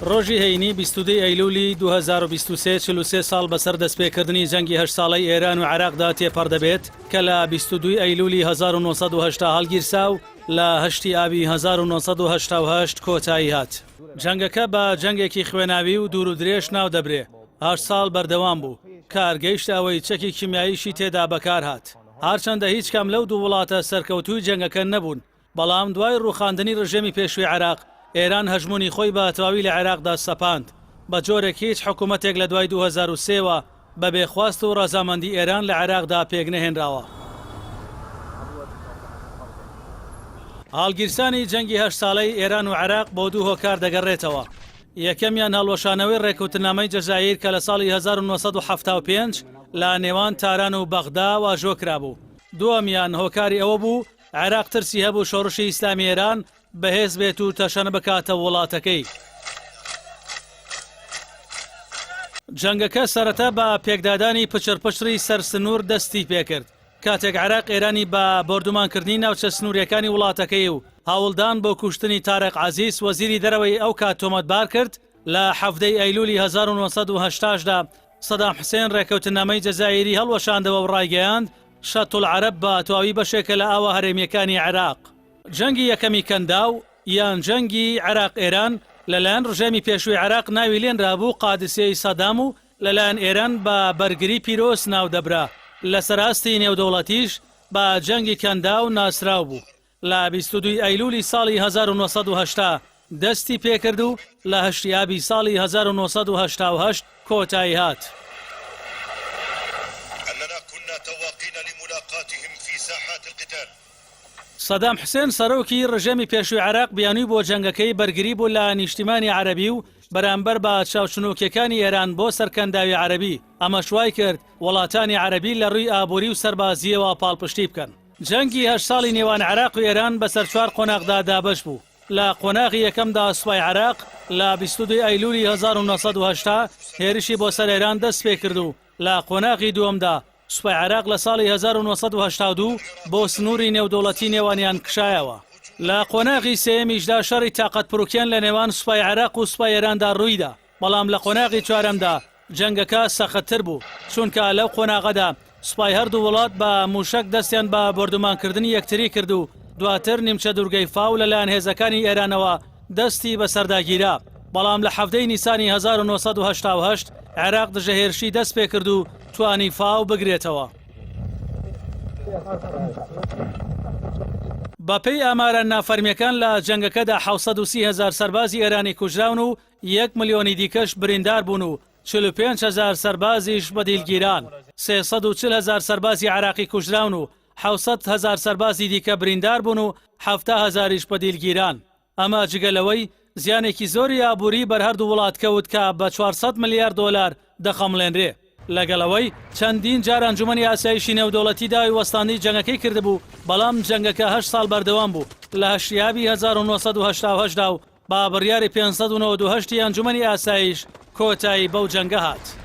ڕۆژی هەینی 22 ئەیلولی 2023 43 ساڵ بەسەر دەستپێکردنی جەنگی 8 ساڵەی ئێران و عێراقدا تێپەڕ دەبێت کە لە 22 ئەیلولی 1970 هەڵگیرسا و لە 8 ئابی 1988 کۆتایی هات. جەنگەکە بە جەنگێکی خوێناوی و دوور و درێژ ناو دەبرێ. 8 ساڵ بەردەوام بوو. کارگەیشتەوەی چەکی کیمیاییشی تێدا بەکار هات. هەرچەندە هیچ کەم لەو دوو وڵاتە سەرکەوتووی جەنگەکە نەبوون، بەڵام دوای ڕووخاندنی ڕژێمی پێشووی عێراق ئێران هەژمونی خۆی بە تەواوی لە عێراقدا سەپاند. بە جۆرێک هیچ حکوومەتێک لە دوای 2003ەوە بە بێخواست و ڕەزامەندی ئێران لە عێراقدا پێک نەهێنراوە. هەڵگیرسانی جەنگی 8 ساڵەی ئێران و عێراق بۆ دوو هۆکار دەگەڕێتەوە. یەکەمیان هەڵوەشانەوەی ڕێکەوتنامەی جەزایر کە لە ساڵی 1975 لە نێوان تاران و بەغدا واژۆکرا بوو. دووەمیان هۆکاری ئەوە بوو عێراق ترسی هەبوو شۆڕشی ئیسلامی ئێران بەهێز بێت و تەشەنە بکاتە وڵاتەکەی. جەنگەکە سەرەتا بە پێکدادانی پچڕپچڕی سەر سنوور دەستی پێکرد. کاتێک عێراق ئێرانی بە بۆردومانکردنی ناوچە سنووریەکانی وڵاتەکەی و هاوڵدان بۆ کوشتنی تارق عەزیز وەزیری دەرەوەی ئەو کات تۆمەتبار کرد، لە 7 ئەیلولی 1980دا سەدام حوسێن ڕێکەوتنامەی جەزایری هەڵوەشاندەوە و ڕایگەیاند شەط العەرەب بە تەواوی بەشێکە لە ئاوە هەرێمیەکانی عێراق. جەنگی یەکەمی کەنداو یان جەنگی عێراق ئێران لەلایەن ڕژێمی پێشووی عێراق ناوی لێنرابوو قادسیەی سەدام و لەلایەن ئێران بە بەرگری پیرۆس ناو دەبرا. لە سەراستی نێودەوڵەتیش بە جەنگی کەنداو ناسراو بوو. لە 22 ئەیلولی ساڵی 1970 دەستی پێکرد و لە 8 ئابی ساڵی 1988 کۆتایی هات. سەدام حوسێن سەرۆکی ڕژێمی پێشووی عێراق بیانووی بۆ جەنگەکەی بەرگری بوو لە نیشتیمانی عەرەبی و بەرامبەر بە چاوچنۆکیەکانی ئێران بۆ سەرکەنداوی عەرەبی. ئەمە شوای کرد وڵاتانی عەرەبی لە ڕووی ئابووری و سەربازیەوە پاڵپشتی بکەن. جەنگی 8 ساڵی نێوان عێراق و ئێران بەسەر 4 قۆناغدا دابەش بوو. لە قۆناغی یەکەمدا سوپای عێراق لە 22 ئەیلولی 1970 هێرشی بۆ سەر ئێران دەست پێ کرد و لە قۆناغی دووەمدا سوپای عێراق لە ساڵی 1982 بۆ سنووری نێودەوڵەتی نێوانیان کشایەوە. لە قۆناغی سێمیشدا شەڕی تاقەت پرۆکیان لە نێوان سوپای عێراق و سوپای ئێراندا ڕوویدا، بەڵام لە قۆناغی چوارەمدا جەنگەکە سەختتر بوو، چونکە لەو قۆناغەدا سوپای هەردوو وڵات بە موشک دەستیان بە بۆردومانکردنی یەکتری کرد و دواتر نیمچە دوورگەی فاو لەلایەن هێزەکانی ئێرانەوە دەستی بەسەرداگیرا. بەڵام لە 7 نیسانی 1988 عێراق دژەهێرشی دەست پێ کرد و توانی فاو بگرێتەوە. بەپێی ئامارە نافەرمیەکان لە جەنگەکەدا 730,000 سەربازی ئێرانی کوژراون و 1 ملیۆنی دیکەش بریندار بوون و 45,000 سەربازیش بەدیلگیران. 340,000 سەربازی عێراقی کوژراون و 700,000 سەربازی دیکە بریندار بوون و 70,000یش بەدیلگیران. ئەمە جگەلەوەی زیانێکی زۆری ئابووری بەر هەردوو وڵات کەوت کە بە 400 ملیارد دۆلار دەخەمڵێنرێ. لەگەڵەوەی چەندین جار ئەنجومەنی ئاسایشی نێودەوڵەتی داوای وەستانی جەنگەکەی کردبوو، بەڵام جەنگەکە 8 ساڵ بەردەوام بوو. لە 8 ئابی 1988 دا و با بڕیاری 598 ئەنجومەنی ئاسایش کۆتایی بەو جەنگە هات.